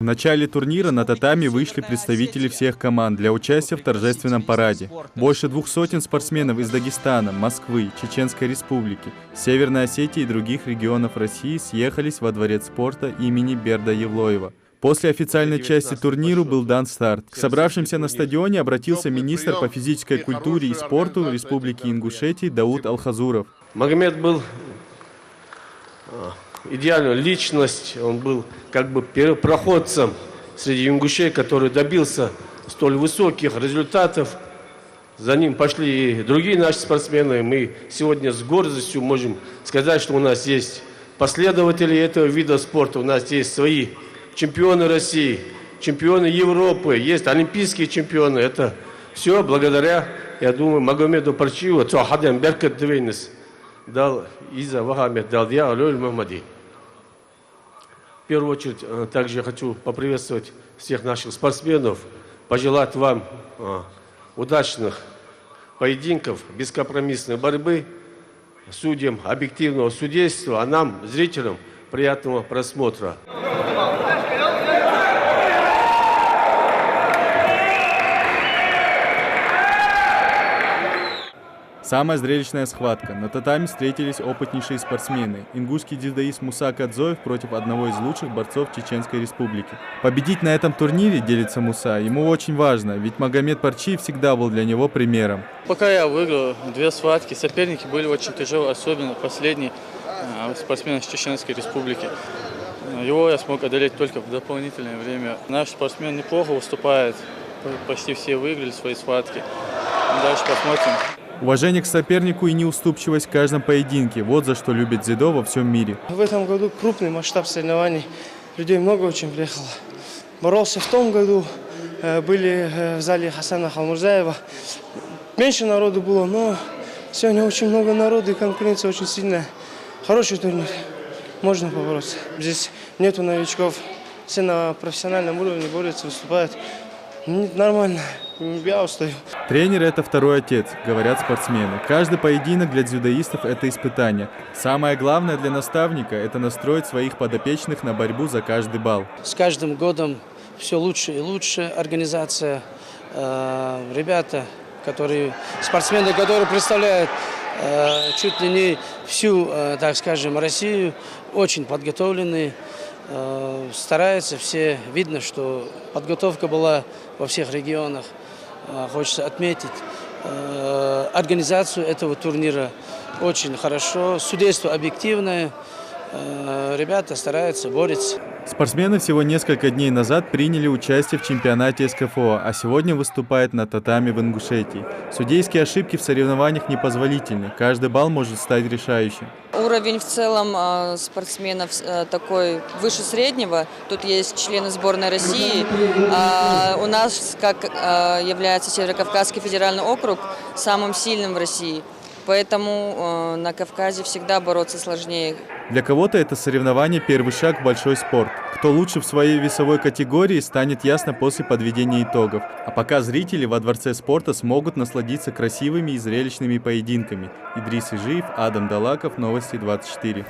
начале турнира на татами вышли представители всех команд для участия в торжественном параде. Больше 200 спортсменов из Дагестана, Москвы, Чеченской Республики, Северной Осетии и других регионов России съехались во дворец спорта имени Берда Евлоева. После официальной части турниру был дан старт. К собравшимся на стадионе обратился министр по физической культуре и спорту Республики Ингушетия Дауд Алхазуров. Магомед был идеальная личность, он был как бы первопроходцем среди ингушей, который добился столь высоких результатов. За ним пошли и другие наши спортсмены. Мы сегодня с гордостью можем сказать, что у нас есть последователи этого вида спорта, у нас есть свои чемпионы России, чемпионы Европы, есть олимпийские чемпионы. Это все благодаря, я думаю, Магомеду Парчиеву, Цохадем Беркет Двейнес, дал Иза Вахамед, дал я Алёль Махмади. В первую очередь, также хочу поприветствовать всех наших спортсменов, пожелать вам удачных поединков, бескомпромиссной борьбы, судьям объективного судейства, а нам, зрителям, приятного просмотра. Самая зрелищная схватка. На татами встретились опытнейшие спортсмены. Ингушский дзюдоист Муса Кадзоев против одного из лучших борцов Чеченской Республики. Победить на этом турнире, делится Муса, ему очень важно, ведь Магомед Парчиев всегда был для него примером. Пока я выиграл 2 схватки, соперники были очень тяжелые, особенно последний спортсмен из Чеченской Республики. Его я смог одолеть только в дополнительное время. Наш спортсмен неплохо выступает, почти все выиграли свои схватки. Дальше посмотрим. Уважение к сопернику и неуступчивость в каждом поединке – вот за что любит дзюдо во всем мире. В этом году крупный масштаб соревнований, людей много очень приехало. Боролся в том году, были в зале Хасана Халмурзаева. Меньше народу было, но сегодня очень много народу и конкуренция очень сильная. Хороший турнир, можно побороться. Здесь нету новичков, все на профессиональном уровне борются, выступают. Нормально, я устаю. Тренер – это второй отец, говорят спортсмены. Каждый поединок для дзюдоистов – это испытание. Самое главное для наставника – это настроить своих подопечных на борьбу за каждый балл. С каждым годом все лучше и лучше организация. Ребята, спортсмены, которые представляют чуть ли не всю, так скажем, Россию, очень подготовленные. Стараются все, видно, что подготовка была во всех регионах. Хочется отметить организацию этого турнира очень хорошо, судейство объективное, ребята стараются, борются. Спортсмены всего несколько дней назад приняли участие в чемпионате СКФО, а сегодня выступают на татами в Ингушетии. Судейские ошибки в соревнованиях непозволительны, каждый балл может стать решающим. Уровень в целом спортсменов такой выше среднего. Тут есть члены сборной России. У нас, как является Северокавказский федеральный округ, самым сильным в России. Поэтому на Кавказе всегда бороться сложнее. Для кого-то это соревнование – первый шаг в большой спорт. Кто лучше в своей весовой категории, станет ясно после подведения итогов. А пока зрители во Дворце спорта смогут насладиться красивыми и зрелищными поединками. Идрис Ижиев, Адам Далаков, Новости 24.